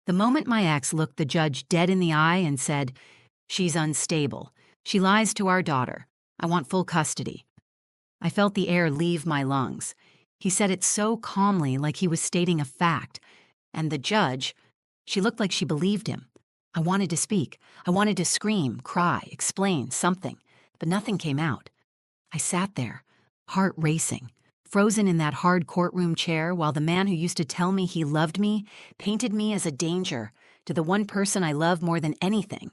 The moment my ex looked the judge dead in the eye and said, "She's unstable. She lies to our daughter. I want full custody." I felt the air leave my lungs. He said it so calmly, like he was stating a fact. And the judge, she looked like she believed him. I wanted to speak. I wanted to scream, cry, explain, something. But nothing came out. I sat there, heart racing, frozen in that hard courtroom chair while the man who used to tell me he loved me painted me as a danger to the one person I love more than anything,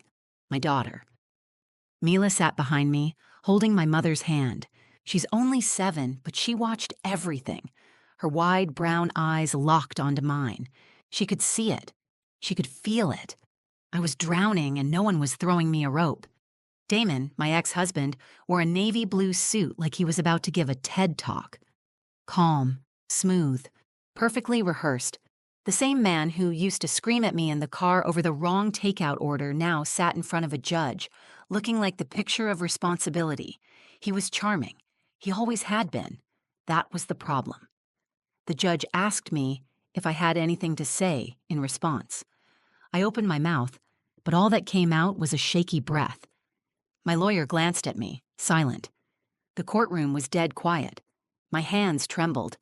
my daughter. Mila sat behind me, holding my mother's hand. She's only 7, but she watched everything. Her wide brown eyes locked onto mine. She could see it. She could feel it. I was drowning and no one was throwing me a rope. Damon, my ex-husband, wore a navy blue suit like he was about to give a TED Talk. Calm, smooth, perfectly rehearsed. The same man who used to scream at me in the car over the wrong takeout order now sat in front of a judge, looking like the picture of responsibility. He was charming. He always had been. That was the problem. The judge asked me if I had anything to say in response. I opened my mouth, but all that came out was a shaky breath. My lawyer glanced at me, silent. The courtroom was dead quiet. My hands trembled.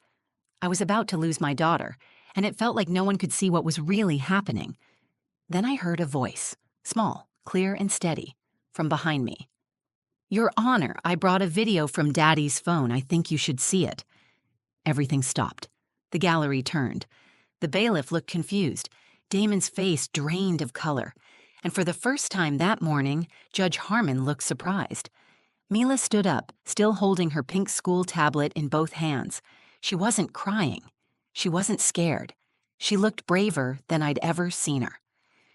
I was about to lose my daughter, and it felt like no one could see what was really happening. Then I heard a voice, small, clear and steady, from behind me. "Your Honor, I brought a video from Daddy's phone. I think you should see it." Everything stopped. The gallery turned. The bailiff looked confused. Damon's face drained of color. And for the first time that morning, Judge Harmon looked surprised. Mila stood up, still holding her pink school tablet in both hands. She wasn't crying. She wasn't scared. She looked braver than I'd ever seen her.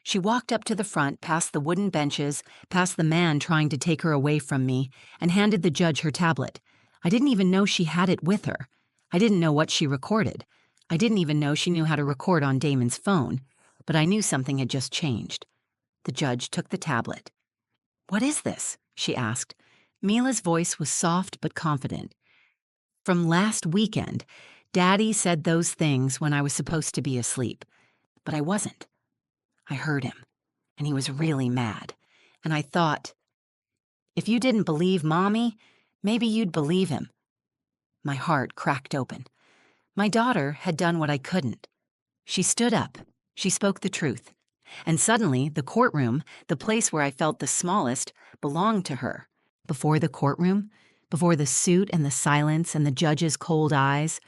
She walked up to the front, past the wooden benches, past the man trying to take her away from me, and handed the judge her tablet. I didn't even know she had it with her. I didn't know what she recorded. I didn't even know she knew how to record on Damon's phone. But I knew something had just changed. The judge took the tablet. "What is this?" she asked. Mila's voice was soft but confident. "From last weekend, Daddy said those things when I was supposed to be asleep. But I wasn't. I heard him, and he was really mad. And I thought, if you didn't believe Mommy, maybe you'd believe him." My heart cracked open. My daughter had done what I couldn't. She stood up. She spoke the truth. And suddenly, the courtroom, the place where I felt the smallest, belonged to her. Before the courtroom, before the suit and the silence and the judge's cold eyes,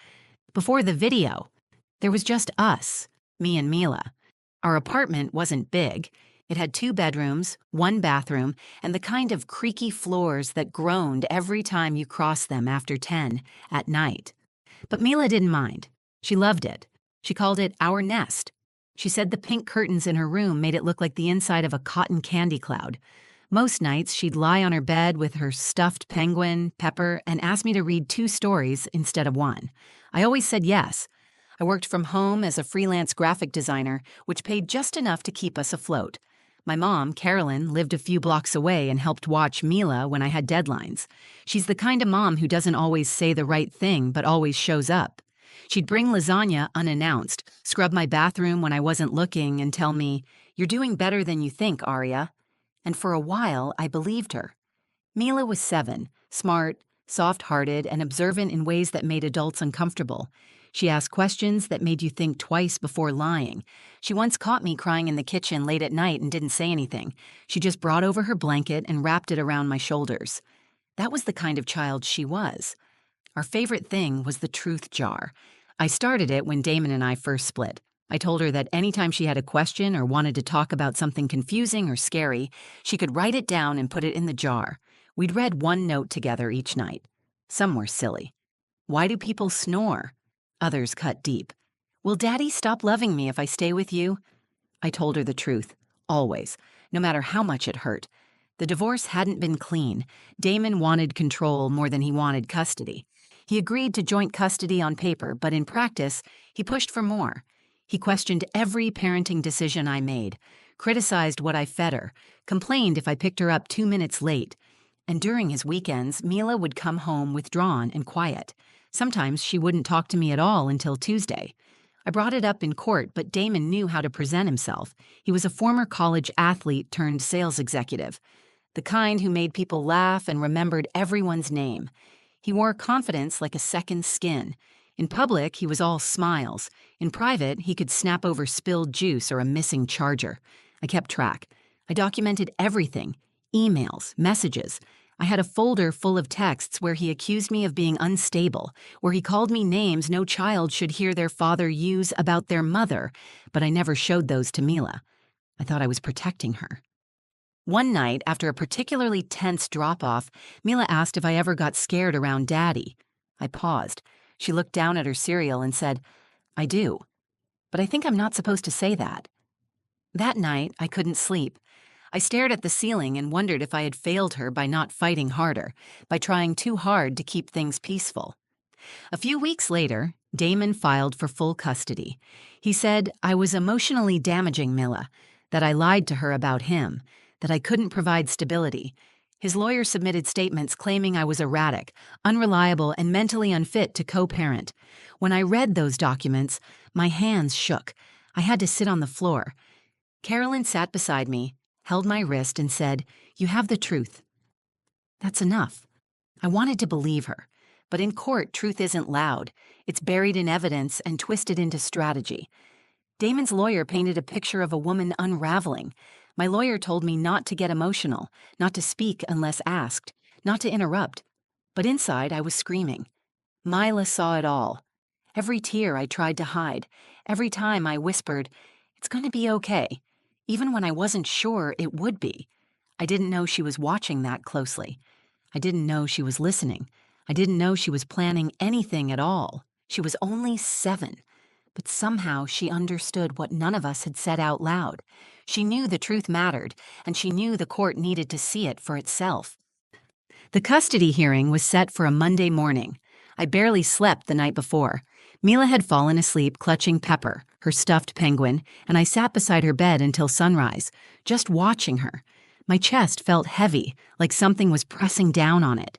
before the video, there was just us, me and Mila. Our apartment wasn't big. It had 2 bedrooms, 1 bathroom, and the kind of creaky floors that groaned every time you crossed them after 10 at night. But Mila didn't mind. She loved it. She called it our nest. She said the pink curtains in her room made it look like the inside of a cotton candy cloud. Most nights, she'd lie on her bed with her stuffed penguin, Pepper, and ask me to read 2 stories instead of 1. I always said yes. I worked from home as a freelance graphic designer, which paid just enough to keep us afloat. My mom, Carolyn, lived a few blocks away and helped watch Mila when I had deadlines. She's the kind of mom who doesn't always say the right thing, but always shows up. She'd bring lasagna unannounced, scrub my bathroom when I wasn't looking, and tell me, "You're doing better than you think, Aria." And for a while, I believed her. Mila was 7, smart, soft-hearted, and observant in ways that made adults uncomfortable. She asked questions that made you think twice before lying. She once caught me crying in the kitchen late at night and didn't say anything. She just brought over her blanket and wrapped it around my shoulders. That was the kind of child she was. Our favorite thing was the truth jar. I started it when Damon and I first split. I told her that anytime she had a question or wanted to talk about something confusing or scary, she could write it down and put it in the jar. We'd read 1 note together each night. Some were silly. "Why do people snore?" Others cut deep. "Will Daddy stop loving me if I stay with you?" I told her the truth, always, no matter how much it hurt. The divorce hadn't been clean. Damon wanted control more than he wanted custody. He agreed to joint custody on paper, but in practice, he pushed for more. He questioned every parenting decision I made, criticized what I fed her, complained if I picked her up 2 minutes late. And during his weekends, Mila would come home withdrawn and quiet. Sometimes she wouldn't talk to me at all until Tuesday. I brought it up in court, but Damon knew how to present himself. He was a former college athlete turned sales executive, the kind who made people laugh and remembered everyone's name. He wore confidence like a second skin. In public, he was all smiles. In private, he could snap over spilled juice or a missing charger. I kept track. I documented everything: emails, messages. I had a folder full of texts where he accused me of being unstable, where he called me names no child should hear their father use about their mother, but I never showed those to Mila. I thought I was protecting her. One night, after a particularly tense drop-off, Mila asked if I ever got scared around Daddy. I paused. She looked down at her cereal and said, "I do. But I think I'm not supposed to say that." That night, I couldn't sleep. I stared at the ceiling and wondered if I had failed her by not fighting harder, by trying too hard to keep things peaceful. A few weeks later, Damon filed for full custody. He said I was emotionally damaging Mila, that I lied to her about him, that I couldn't provide stability. His lawyer submitted statements claiming I was erratic, unreliable, and mentally unfit to co-parent. When I read those documents, my hands shook. I had to sit on the floor. Carolyn sat beside me, held my wrist, and said, "You have the truth." That's enough. I wanted to believe her. But in court, truth isn't loud. It's buried in evidence and twisted into strategy. Damon's lawyer painted a picture of a woman unraveling. My lawyer told me not to get emotional, not to speak unless asked, not to interrupt. But inside, I was screaming. Mila saw it all. Every tear I tried to hide, every time I whispered, "It's going to be okay," even when I wasn't sure it would be. I didn't know she was watching that closely. I didn't know she was listening. I didn't know she was planning anything at all. She was only 7. But somehow she understood what none of us had said out loud. She knew the truth mattered, and she knew the court needed to see it for itself. The custody hearing was set for a Monday morning. I barely slept the night before. Mila had fallen asleep clutching Pepper, her stuffed penguin, and I sat beside her bed until sunrise, just watching her. My chest felt heavy, like something was pressing down on it.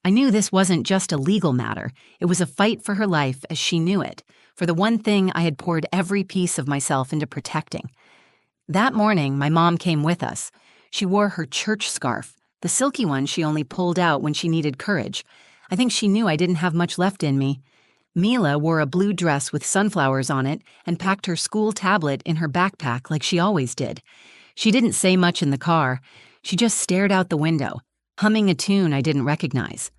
I knew this wasn't just a legal matter. It was a fight for her life as she knew it, for the one thing I had poured every piece of myself into protecting. That morning, my mom came with us. She wore her church scarf, the silky one she only pulled out when she needed courage. I think she knew I didn't have much left in me. Mila wore a blue dress with sunflowers on it and packed her school tablet in her backpack like she always did. She didn't say much in the car. She just stared out the window, humming a tune I didn't recognize.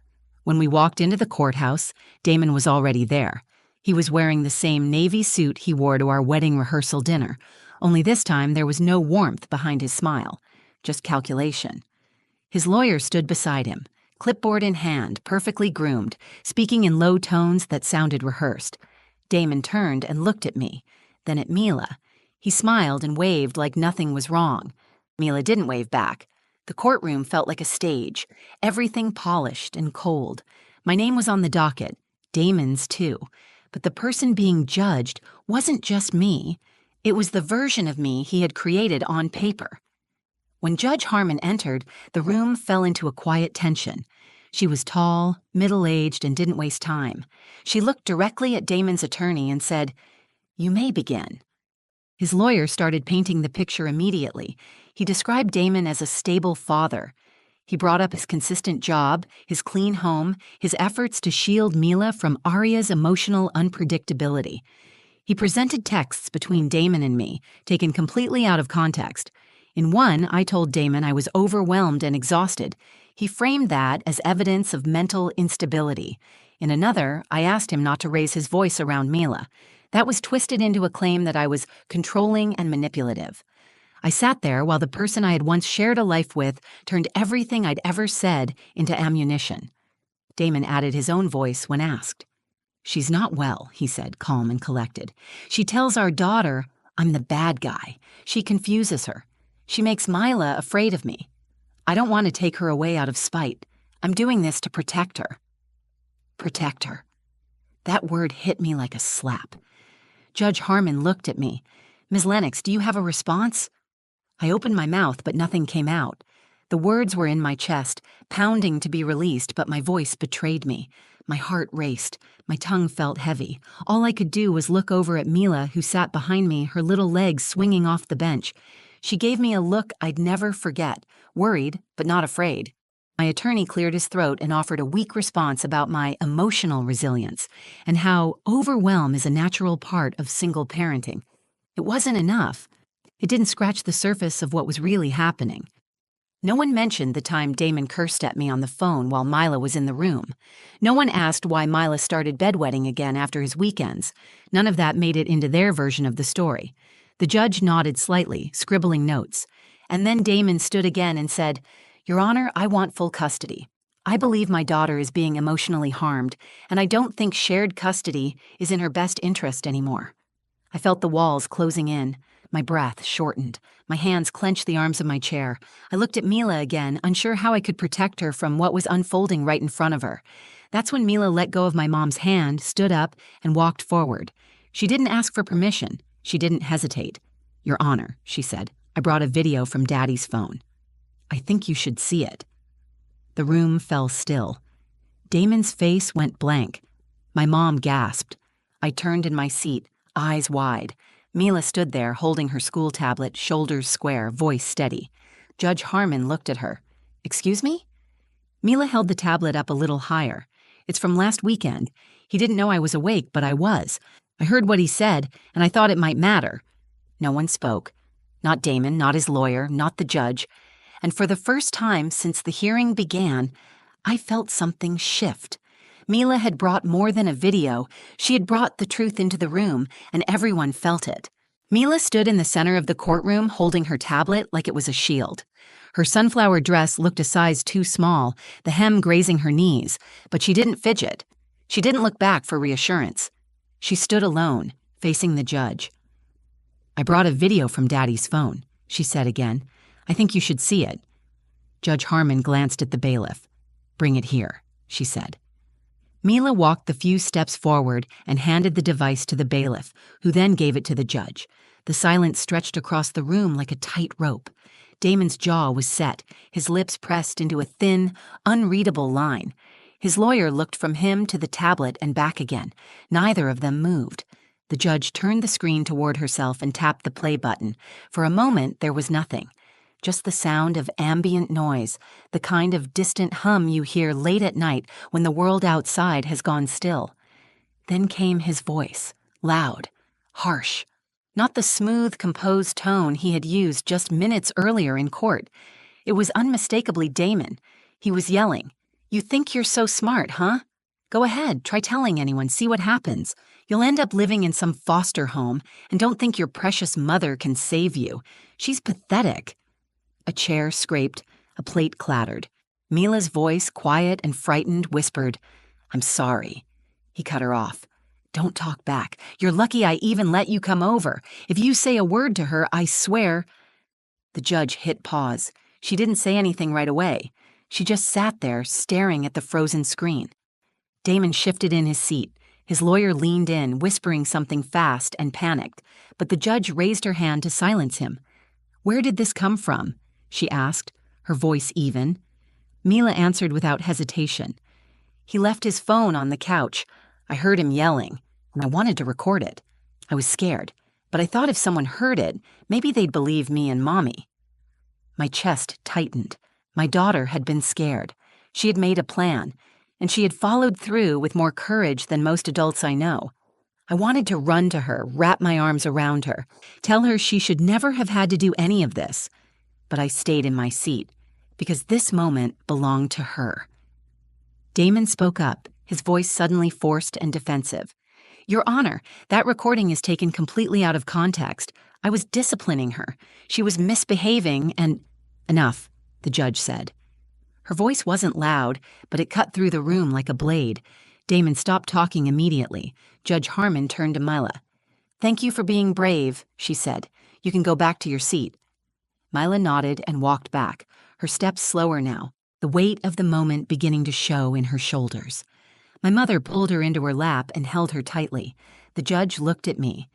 When we walked into the courthouse, Damon was already there. He was wearing the same navy suit he wore to our wedding rehearsal dinner, only this time there was no warmth behind his smile, just calculation. His lawyer stood beside him, clipboard in hand, perfectly groomed, speaking in low tones that sounded rehearsed. Damon turned and looked at me, then at Mila. He smiled and waved like nothing was wrong. Mila didn't wave back. The courtroom felt like a stage, everything polished and cold. My name was on the docket, Damon's too, but the person being judged wasn't just me. It was the version of me he had created on paper. When Judge Harmon entered, the room fell into a quiet tension. She was tall, middle-aged, and didn't waste time. She looked directly at Damon's attorney and said, "You may begin." His lawyer started painting the picture immediately. He described Damon as a stable father. He brought up his consistent job, his clean home, his efforts to shield Mila from Arya's emotional unpredictability. He presented texts between Damon and me, taken completely out of context. In one, I told Damon I was overwhelmed and exhausted. He framed that as evidence of mental instability. In another, I asked him not to raise his voice around Mila. That was twisted into a claim that I was controlling and manipulative. I sat there while the person I had once shared a life with turned everything I'd ever said into ammunition. Damon added his own voice when asked. "She's not well," he said, calm and collected. "She tells our daughter I'm the bad guy. She confuses her. She makes Mila afraid of me. I don't want to take her away out of spite. I'm doing this to protect her." Protect her. That word hit me like a slap. Judge Harmon looked at me. "Ms. Lennox, do you have a response?" I opened my mouth, but nothing came out. The words were in my chest, pounding to be released, but my voice betrayed me. My heart raced. My tongue felt heavy. All I could do was look over at Mila, who sat behind me, her little legs swinging off the bench. She gave me a look I'd never forget, worried but not afraid. My attorney cleared his throat and offered a weak response about my emotional resilience and how overwhelm is a natural part of single parenting. It wasn't enough. It didn't scratch the surface of what was really happening. No one mentioned the time Damon cursed at me on the phone while Mila was in the room. No one asked why Mila started bedwetting again after his weekends. None of that made it into their version of the story. The judge nodded slightly, scribbling notes. And then Damon stood again and said, "Your Honor, I want full custody. I believe my daughter is being emotionally harmed, and I don't think shared custody is in her best interest anymore." I felt the walls closing in. My breath shortened. My hands clenched the arms of my chair. I looked at Mila again, unsure how I could protect her from what was unfolding right in front of her. That's when Mila let go of my mom's hand, stood up, and walked forward. She didn't ask for permission. She didn't hesitate. "Your Honor," she said, "I brought a video from Daddy's phone. I think you should see it." The room fell still. Damon's face went blank. My mom gasped. I turned in my seat, eyes wide. Mila stood there, holding her school tablet, shoulders square, voice steady. Judge Harmon looked at her. "Excuse me?" Mila held the tablet up a little higher. "It's from last weekend. He didn't know I was awake, but I was. I heard what he said, and I thought it might matter." No one spoke. Not Damon, not his lawyer, not the judge. And for the first time since the hearing began, I felt something shift. Mila had brought more than a video. She had brought the truth into the room, and everyone felt it. Mila stood in the center of the courtroom holding her tablet like it was a shield. Her sunflower dress looked a size too small, the hem grazing her knees, but she didn't fidget. She didn't look back for reassurance. She stood alone, facing the judge. "I brought a video from Daddy's phone," she said again. "I think you should see it." Judge Harmon glanced at the bailiff. "Bring it here," she said. Mila walked the few steps forward and handed the device to the bailiff, who then gave it to the judge. The silence stretched across the room like a tight rope. Damon's jaw was set, his lips pressed into a thin, unreadable line. His lawyer looked from him to the tablet and back again. Neither of them moved. The judge turned the screen toward herself and tapped the play button. For a moment, there was nothing. Just the sound of ambient noise, the kind of distant hum you hear late at night when the world outside has gone still. Then came his voice, loud, harsh. Not the smooth, composed tone he had used just minutes earlier in court. It was unmistakably Damon. He was yelling, "You think you're so smart, huh? Go ahead, try telling anyone, see what happens. You'll end up living in some foster home, and don't think your precious mother can save you. She's pathetic." A chair scraped, a plate clattered. Mila's voice, quiet and frightened, whispered, "I'm sorry." He cut her off. "Don't talk back. You're lucky I even let you come over. If you say a word to her, I swear—" The judge hit pause. She didn't say anything right away. She just sat there, staring at the frozen screen. Damon shifted in his seat. His lawyer leaned in, whispering something fast and panicked, but the judge raised her hand to silence him. "Where did this come from?" she asked, her voice even. Mila answered without hesitation. "He left his phone on the couch. I heard him yelling, and I wanted to record it. I was scared, but I thought if someone heard it, maybe they'd believe me and Mommy." My chest tightened. My daughter had been scared. She had made a plan, and she had followed through with more courage than most adults I know. I wanted to run to her, wrap my arms around her, tell her she should never have had to do any of this. But I stayed in my seat, because this moment belonged to her. Damon spoke up, his voice suddenly forced and defensive. "Your Honor, that recording is taken completely out of context. I was disciplining her. She was misbehaving and—" "Enough," the judge said. Her voice wasn't loud, but it cut through the room like a blade. Damon stopped talking immediately. Judge Harmon turned to Mila. "Thank you for being brave," she said. "You can go back to your seat." Mila nodded and walked back, her steps slower now, the weight of the moment beginning to show in her shoulders. My mother pulled her into her lap and held her tightly. The judge looked at me.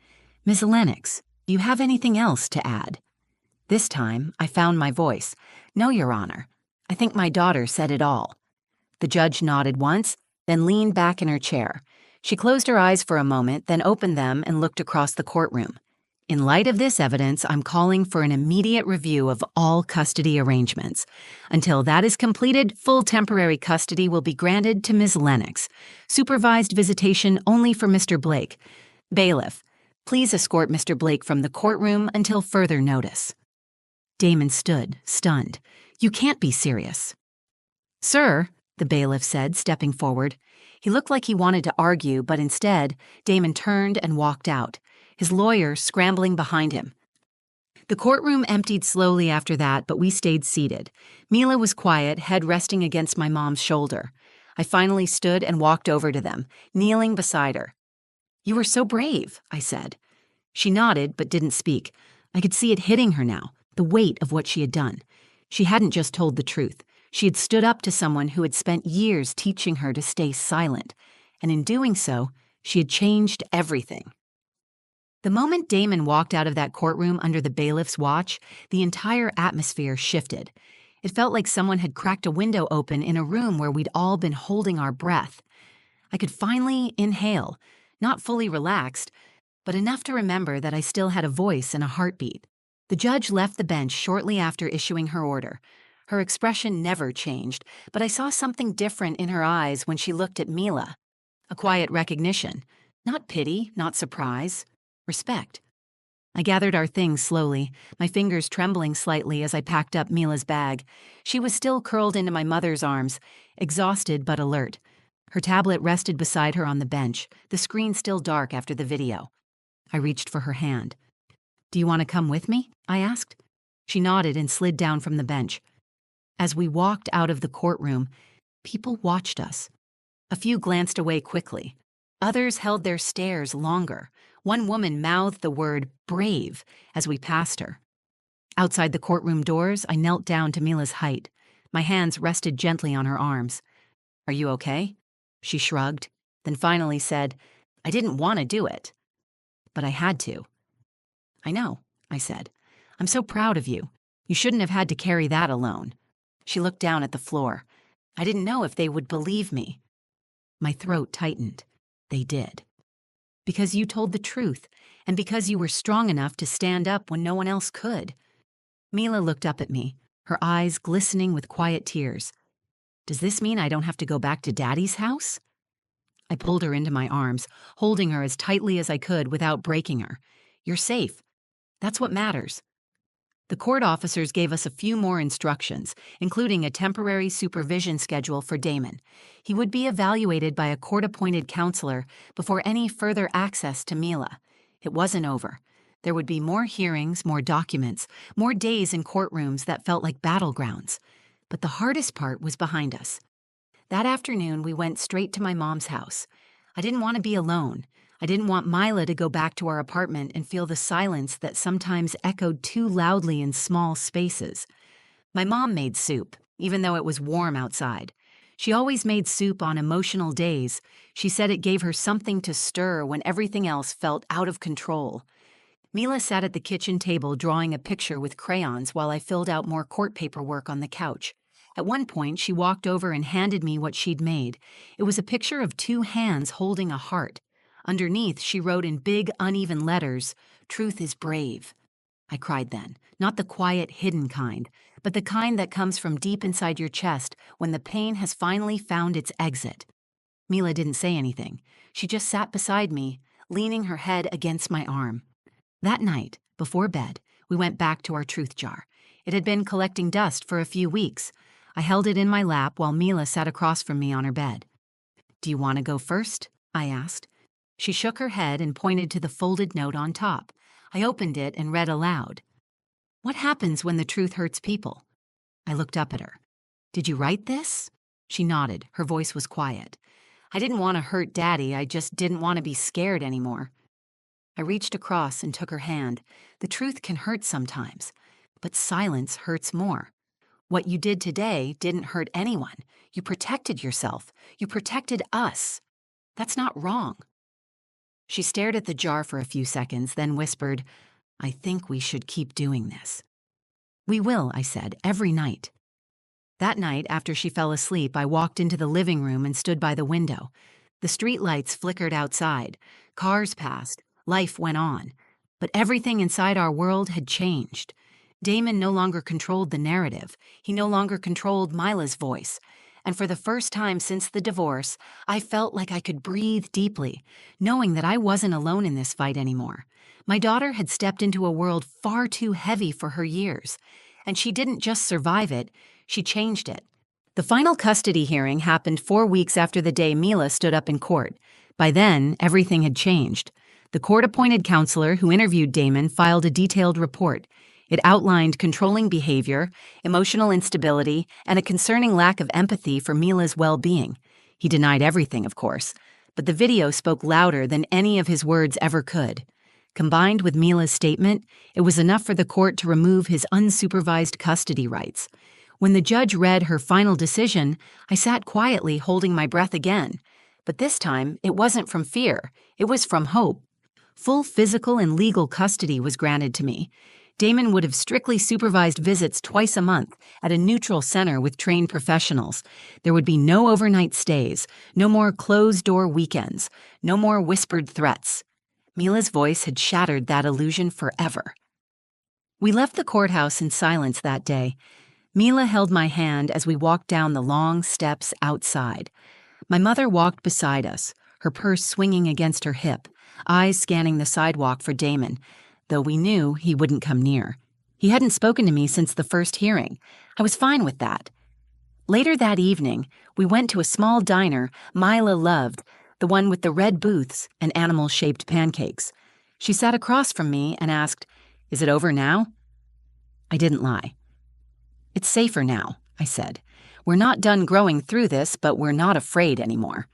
"Ms. Lennox, do you have anything else to add?" This time, I found my voice. No, Your Honor. I think my daughter said it all. The judge nodded once, then leaned back in her chair. She closed her eyes for a moment, then opened them and looked across the courtroom. In light of this evidence, I'm calling for an immediate review of all custody arrangements. Until that is completed, full temporary custody will be granted to Ms. Lennox. Supervised visitation only for Mr. Blake. Bailiff, please escort Mr. Blake from the courtroom until further notice. Damon stood, stunned. You can't be serious. Sir, the bailiff said, stepping forward. He looked like he wanted to argue, but instead, Damon turned and walked out, his lawyer scrambling behind him. The courtroom emptied slowly after that, but we stayed seated. Mila was quiet, head resting against my mom's shoulder. I finally stood and walked over to them, kneeling beside her. You were so brave, I said. She nodded, but didn't speak. I could see it hitting her now, the weight of what she had done. She hadn't just told the truth. She had stood up to someone who had spent years teaching her to stay silent, and in doing so, she had changed everything. The moment Damon walked out of that courtroom under the bailiff's watch, the entire atmosphere shifted. It felt like someone had cracked a window open in a room where we'd all been holding our breath. I could finally inhale, not fully relaxed, but enough to remember that I still had a voice and a heartbeat. The judge left the bench shortly after issuing her order. Her expression never changed, but I saw something different in her eyes when she looked at Mila. A quiet recognition. Not pity, not surprise. Respect. I gathered our things slowly, my fingers trembling slightly as I packed up Mila's bag. She was still curled into my mother's arms, exhausted but alert. Her tablet rested beside her on the bench, the screen still dark after the video. I reached for her hand. Do you want to come with me? I asked. She nodded and slid down from the bench. As we walked out of the courtroom, people watched us. A few glanced away quickly. Others held their stares longer. One woman mouthed the word brave as we passed her. Outside the courtroom doors, I knelt down to Mila's height. My hands rested gently on her arms. Are you okay? She shrugged, then finally said, I didn't want to do it. But I had to. I know, I said. I'm so proud of you. You shouldn't have had to carry that alone. She looked down at the floor. I didn't know if they would believe me. My throat tightened. They did. Because you told the truth, and because you were strong enough to stand up when no one else could. Mila looked up at me, her eyes glistening with quiet tears. Does this mean I don't have to go back to Daddy's house? I pulled her into my arms, holding her as tightly as I could without breaking her. You're safe. That's what matters. The court officers gave us a few more instructions, including a temporary supervision schedule for Damon. He would be evaluated by a court-appointed counselor before any further access to Mila. It wasn't over. There would be more hearings, more documents, more days in courtrooms that felt like battlegrounds. But the hardest part was behind us. That afternoon, we went straight to my mom's house. I didn't want to be alone. I didn't want Mila to go back to our apartment and feel the silence that sometimes echoed too loudly in small spaces. My mom made soup, even though it was warm outside. She always made soup on emotional days. She said it gave her something to stir when everything else felt out of control. Mila sat at the kitchen table drawing a picture with crayons while I filled out more court paperwork on the couch. At one point, she walked over and handed me what she'd made. It was a picture of two hands holding a heart. Underneath, she wrote in big, uneven letters, "Truth is brave." I cried then, not the quiet, hidden kind, but the kind that comes from deep inside your chest when the pain has finally found its exit. Mila didn't say anything. She just sat beside me, leaning her head against my arm. That night, before bed, we went back to our truth jar. It had been collecting dust for a few weeks. I held it in my lap while Mila sat across from me on her bed. Do you want to go first? I asked. She shook her head and pointed to the folded note on top. I opened it and read aloud. What happens when the truth hurts people? I looked up at her. Did you write this? She nodded. Her voice was quiet. I didn't want to hurt Daddy. I just didn't want to be scared anymore. I reached across and took her hand. The truth can hurt sometimes, but silence hurts more. What you did today didn't hurt anyone. You protected yourself. You protected us. That's not wrong. She stared at the jar for a few seconds, then whispered, I think we should keep doing this. "We will," I said, "every night." That night, after she fell asleep, I walked into the living room and stood by the window. The street lights flickered outside. Cars passed. Life went on. But everything inside our world had changed. Damon no longer controlled the narrative. He no longer controlled Mila's voice. And for the first time since the divorce, I felt like I could breathe deeply, knowing that I wasn't alone in this fight anymore. My daughter had stepped into a world far too heavy for her years. And she didn't just survive it, she changed it. The final custody hearing happened 4 weeks after the day Mila stood up in court. By then, everything had changed. The court-appointed counselor who interviewed Damon filed a detailed report. It outlined controlling behavior, emotional instability, and a concerning lack of empathy for Mila's well-being. He denied everything, of course, but the video spoke louder than any of his words ever could. Combined with Mila's statement, it was enough for the court to remove his unsupervised custody rights. When the judge read her final decision, I sat quietly holding my breath again. But this time, it wasn't from fear. It was from hope. Full physical and legal custody was granted to me. Damon would have strictly supervised visits twice a month at a neutral center with trained professionals. There would be no overnight stays, no more closed-door weekends, no more whispered threats. Mila's voice had shattered that illusion forever. We left the courthouse in silence that day. Mila held my hand as we walked down the long steps outside. My mother walked beside us, her purse swinging against her hip, eyes scanning the sidewalk for Damon, though we knew he wouldn't come near. He hadn't spoken to me since the first hearing. I was fine with that. Later that evening, we went to a small diner Mila loved, the one with the red booths and animal-shaped pancakes. She sat across from me and asked, "Is it over now?" I didn't lie. "It's safer now," I said. "We're not done growing through this, but we're not afraid anymore."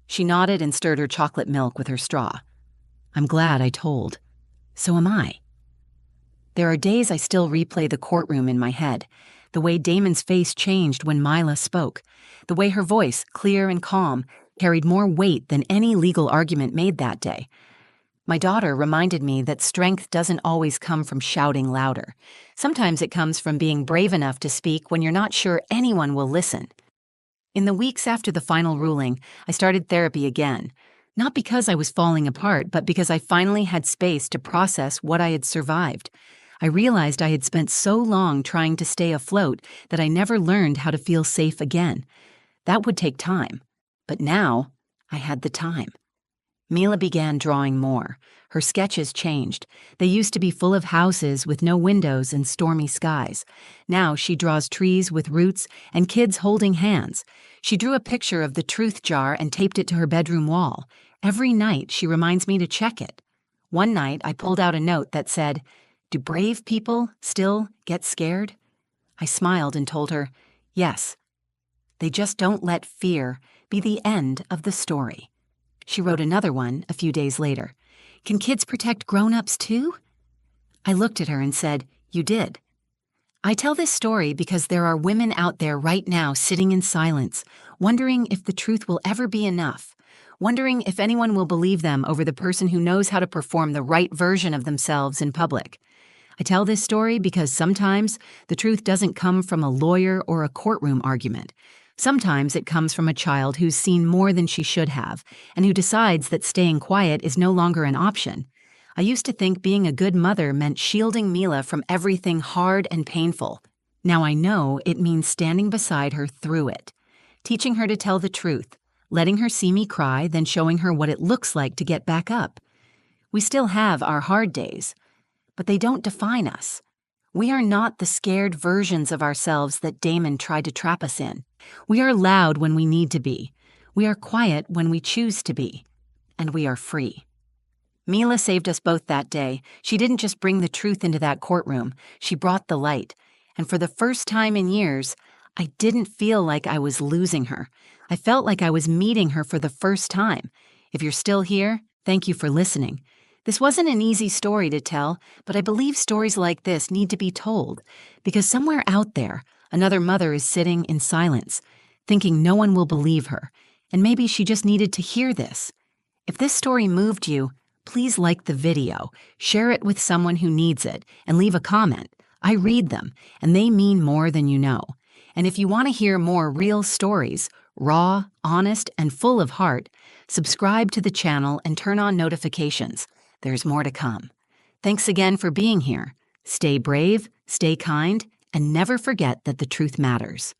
She nodded and stirred her chocolate milk with her straw. "I'm glad I told. So am I." There are days I still replay the courtroom in my head, the way Damon's face changed when Mila spoke, the way her voice, clear and calm, carried more weight than any legal argument made that day. My daughter reminded me that strength doesn't always come from shouting louder. Sometimes it comes from being brave enough to speak when you're not sure anyone will listen. In the weeks after the final ruling, I started therapy again. Not because I was falling apart, but because I finally had space to process what I had survived. I realized I had spent so long trying to stay afloat that I never learned how to feel safe again. That would take time. But now, I had the time. Mila began drawing more. Her sketches changed. They used to be full of houses with no windows and stormy skies. Now she draws trees with roots and kids holding hands. She drew a picture of the truth jar and taped it to her bedroom wall. Every night she reminds me to check it. One night I pulled out a note that said, "Do brave people still get scared?" I smiled and told her, "Yes. They just don't let fear be the end of the story." She wrote another one a few days later. "Can kids protect grown-ups too?" I looked at her and said, "You did." I tell this story because there are women out there right now sitting in silence, wondering if the truth will ever be enough, wondering if anyone will believe them over the person who knows how to perform the right version of themselves in public. I tell this story because sometimes the truth doesn't come from a lawyer or a courtroom argument. Sometimes it comes from a child who's seen more than she should have, and who decides that staying quiet is no longer an option. I used to think being a good mother meant shielding Mila from everything hard and painful. Now I know it means standing beside her through it, teaching her to tell the truth, letting her see me cry, then showing her what it looks like to get back up. We still have our hard days, but they don't define us. We are not the scared versions of ourselves that Damon tried to trap us in. We are loud when we need to be. We are quiet when we choose to be. And we are free. Mila saved us both that day. She didn't just bring the truth into that courtroom. She brought the light. And for the first time in years, I didn't feel like I was losing her. I felt like I was meeting her for the first time. If you're still here, thank you for listening. This wasn't an easy story to tell, but I believe stories like this need to be told, because somewhere out there, another mother is sitting in silence, thinking no one will believe her, and maybe she just needed to hear this. If this story moved you, please like the video, share it with someone who needs it, and leave a comment. I read them, and they mean more than you know. And if you want to hear more real stories, raw, honest, and full of heart, subscribe to the channel and turn on notifications. There's more to come. Thanks again for being here. Stay brave, stay kind, and never forget that the truth matters.